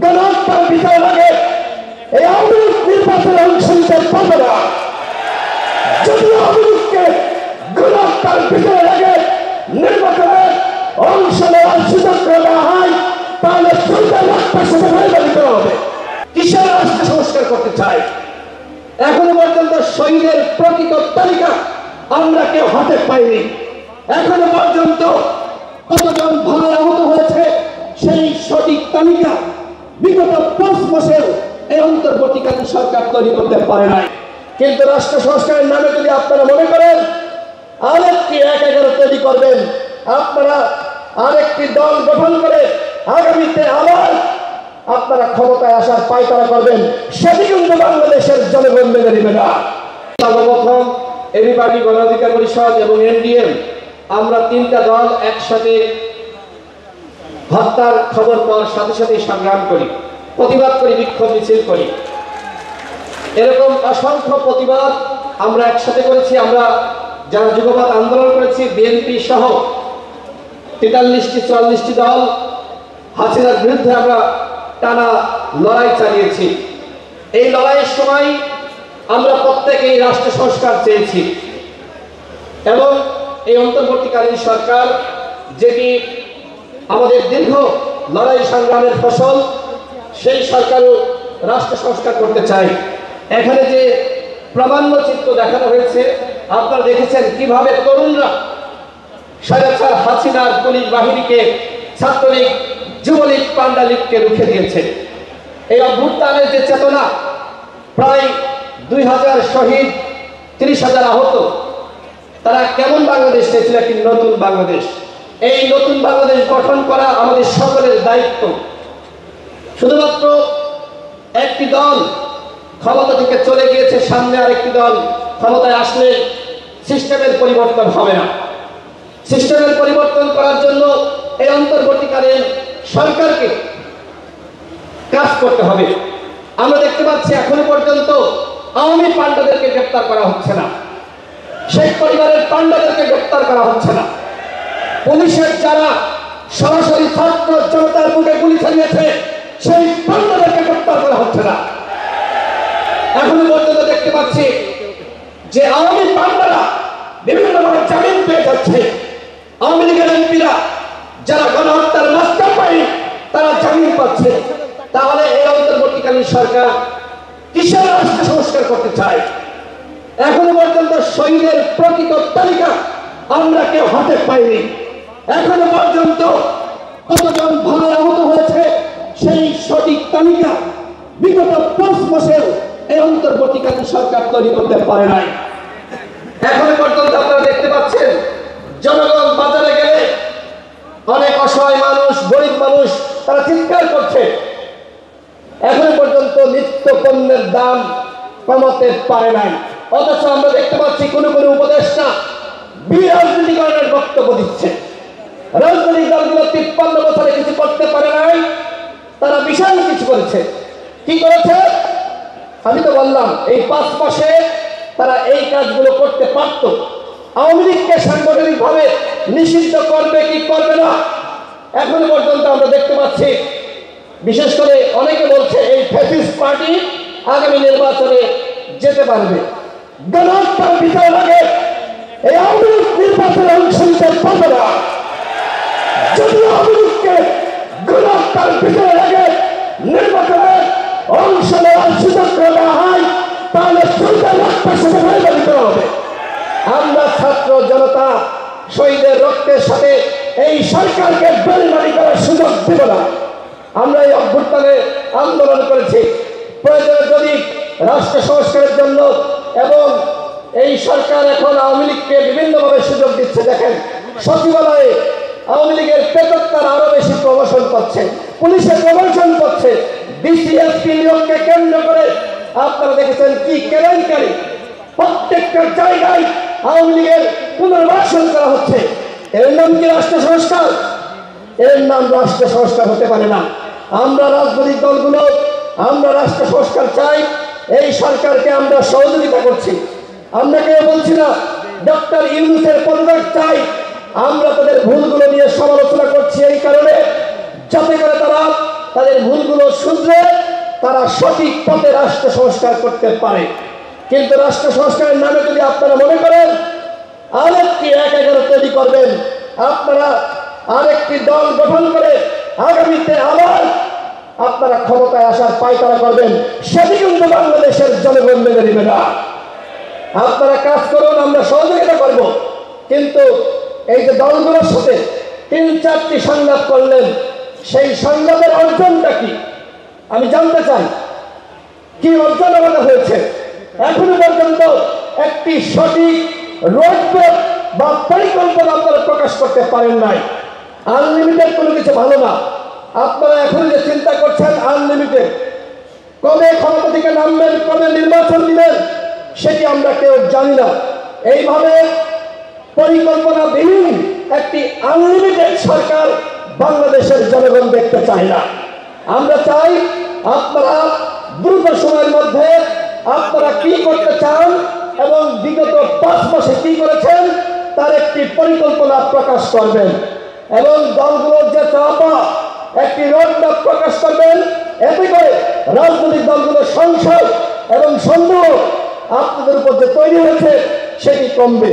গণহত্যার বিচার লাগে এই আওয়ামী লীগ নির্বাচনে অংশ নিতে পারবে না। যদি আওয়ামী লীগকে গণহত্যার বিচার লাগে নির্বাচনে অংশ নেওয়ার সুযোগ দেওয়া হয়, তাহলে রাষ্ট্রের সাথে ভাইবারি করা হবে। কিসের রাষ্ট্র সংস্কার করতে চাই? এখনো পর্যন্ত শহীদের প্রকৃত তালিকা আমরা কেউ হাতে পাইনি। এখনো পর্যন্ত কতজন ভালো আহত হয়েছে সেই সঠিক তালিকা বিগত 5 মাসের এই অন্তর্বর্তীকালীন সরকার তৈরি করতে পারে নাই। কিন্তু রাষ্ট্র সংস্কারের নামে যদি আপনারা মনে করেন আরেকটি 1-11 তৈরি করবেন, আপনারা আরেকটি দল গঠন করে আগামীতে আবার আপনারা ক্ষমতায় আসার পায়তারা করবেন, সেটি কিন্তু বাংলাদেশের জনগণ মেনে নেবে না। সর্বপ্রথম এবি পার্টি গণ অধিকার পরিষদ এবং এনডিএম আমরা 3টা দল একসাথে হত্যার খবর পাওয়ার সাথে সাথে সংগ্রাম করি, প্রতিবাদ করি, বিক্ষোভ মিছিল করি। এরকম অসংখ্য প্রতিবাদ আমরা একসাথে করেছি। আমরা যারা যুগপৎ আন্দোলন করেছি, বিএনপি সহ 43-44টি দল হাসিনার বিরুদ্ধে আমরা টানা লড়াই চালিয়েছি। এই লড়াইয়ের সময় আমরা প্রত্যেকেই রাষ্ট্র সংস্কার চেয়েছি এবং এই অন্তর্বর্তীকালীন সরকার যেটি আমাদের দীর্ঘ লড়াই সংগ্রামের ফসল, সেই সরকারও রাষ্ট্র সংস্কার করতে চাই। এখানে যে প্রামাণ্য চিত্র দেখানো হয়েছে, আপনারা দেখেছেন কিভাবে তরুণরা স্বৈরাচার হাসিনার পুলিশ বাহিনীকে, ছাত্রলীগ, যুবলীগ, পান্ডা লীগকে রুখে দিয়েছে। এই অভ্যুত্থানের যে চেতনা, প্রায় 2000 শহীদ, 30,000 আহত, তারা কেমন বাংলাদেশ চেয়েছিল? একটি নতুন বাংলাদেশ। এই নতুন বাংলাদেশ গঠন করা আমাদের সকলের দায়িত্ব। শুধুমাত্র একটি দল ক্ষমতা থেকে চলে গিয়েছে, সামনে আরেকটি দল ক্ষমতায় আসলে সিস্টেমের পরিবর্তন হবে না। সিস্টেমের পরিবর্তন করার জন্য এই অন্তর্বর্তীকালীন সরকারকে কাজ করতে হবে। আমরা দেখতে পাচ্ছি এখনো পর্যন্ত আওয়ামী পান্ডাদেরকে গ্রেপ্তার করা হচ্ছে না, শেখ পরিবারের পান্ডাদেরকে গ্রেপ্তার করা হচ্ছে না। পুলিশের যারা সরাসরি ছাত্র জনতার বুকে গুলি চালিয়েছে সেই পান্ডাদেরকে গ্রেপ্তার করা হচ্ছে না। এখনো পর্যন্ত দেখতে পাচ্ছি যে আওয়ামী পান্ডারা বিভিন্নভাবে জামিন পেয়ে যাচ্ছে। আওয়ামী লীগের এমপিরা যারা গণহত্যার মাস্টার মাইন্ড, তারা জামিন পাচ্ছে। তাহলে এই অন্তর্বর্তীকালীন সরকার কিসের রাষ্ট্র সংস্কার করতে চায়? এখনো পর্যন্ত শহীদের প্রকৃত তালিকা আমরা কেউ হাতে পাইনি। এখনো পর্যন্ত কতজন ভালো আহত হয়েছে সেই সঠিক তালিকা বিগত 5 মাসের এই অন্তর্বর্তীকালীন সরকার তৈরি করতে পারে নাই। এখনো পর্যন্ত আপনারা দেখতে পাচ্ছেন জনগণ বাজারে গেলে অনেক অসহায় মানুষ, গরিব মানুষ, তারা চিৎকার করছে। এখনো পর্যন্ত নিত্য পণ্যের দাম কমাতে পারে নাই। অথচ আমরা দেখতে পাচ্ছি কোনো কোনো উপদেষ্টা বিরাজনীতিকরণের বক্তব্য দিচ্ছে। রাজনৈতিক দলগুলো 53 বছরে কিছু করতে পারে নাই, তারা বিশাল কিছু করেছে। কি করেছে? আমি তো বললাম এই 5 মাসে তারা এই কাজগুলো করতে পারত। আওয়ামী লীগকে সাংগঠনিকভাবে নিষিদ্ধ করবে কি করবে না, এখনো পর্যন্ত আমরা দেখতে পাচ্ছি। বিশেষ করে অনেকে বলছে এই ফ্যাসিস্ট পার্টি আগামী নির্বাচনে যেতে পারবে। গণহত্যার বিচার লাগে এই আওয়ামী লীগ নির্বাচনে অংশ নিতে পারবে না। যদি আওয়ামী লীগকে গণহত্যার বিচার লাগে নির্বাচনে অংশ নেওয়ার সুযোগ দেওয়া হয়, তাহলে রাষ্ট্রের সাথে ভাইবারি করা হবে। আমরা ছাত্র জনতা শহীদের রক্তের সাথে এই সরকারকে বেইমানি করার সুযোগ দেব না। আমরা এই অভ্যুত্থানে আন্দোলন করেছি। প্রয়োজনে যদি রাষ্ট্র সংস্কারের জন্য, এবং এই সরকার এখন আওয়ামী লীগকে বিভিন্নভাবে সুযোগ দিচ্ছে। দেখেন সচিবালয়ে আওয়ামী লীগের পেটকতার আরো বেশি প্রমোশন পাচ্ছে, পুলিশে প্রমোশন পাচ্ছে, ডিসিএসপি নিয়োগকে কেন্দ্র করে আপনারা দেখেছেন কি কেলেঙ্কারি। প্রত্যেকটা জায়গায় আওয়ামী লীগের পুনর্বাসন করা হচ্ছে। এর নাম কি রাষ্ট্র সংস্কার? এর নাম রাষ্ট্র সংস্কার হতে পারে না। আমরা রাজনৈতিক দলগুলো আমরা রাষ্ট্র সংস্কার চাই। এই সরকারকে আমরা সহযোগিতা করছি। আমরা কেউ বলছি না ডক্টর ইউনূসের পদত্যাগ চাই। আমরা তাদের ভুলগুলো নিয়ে সমালোচনা করছি এই কারণে, যাতে করে তারা তাদের ভুলগুলো শুধরে তারা সঠিক পথে রাষ্ট্র সংস্কার করতে পারে। কিন্তু রাষ্ট্র সংস্কারের নামে যদি আপনারা মনে করেন আরেকটি ১/১১ তৈরি করবেন, আপনারা আরেকটি দল গঠন করে আগামীতে আবার আপনারা ক্ষমতায় আসার পায়তারা করবেন, সেটি কিন্তু বাংলাদেশের জনগণ মেনে নেবে না। আপনারা কাজ করুন, আমরা সহযোগিতা করব, কিন্তু এই যে দলগুলোর সাথে ৩-৪টি সংলাপ করলেন, সেই সংলাপের অর্জনটা কি আমি জানতে চাই। কি অর্জন আমাদের হয়েছে? এখনো পর্যন্ত একটি সঠিক রোডম্যাপ বা পরিকল্পনা আপনারা প্রকাশ করতে পারেন নাই। আনলিমিটেড কোনো কিছু ভালো না। আপনারা এখন যে চিন্তা করছেন আনলিমিটেড, কবে ক্ষমতা থেকে নামবেন, কবে নির্বাচন দিবেন, সেটি আমরা কেউ জানি না। এইভাবে পরিকল্পনাবিহীন একটি আনলিমিটেড সরকার বাংলাদেশের জনগণ দেখতে চায় না। আমরা চাই আপনারা দ্রুত সময়ের মধ্যে আপনারা কি করতে চান এবং বিগত 5 মাসে কি করেছেন তার একটি পরিকল্পনা প্রকাশ করবেন এবং দলগুলোর যে চাপা একটি রোডম্যাপ প্রকাশ করবেন। এতে করে রাজনৈতিক দলগুলোর সংসদ এবং সন্দেহ আপনাদের উপর যে তৈরি হয়েছে সেটি কমবে।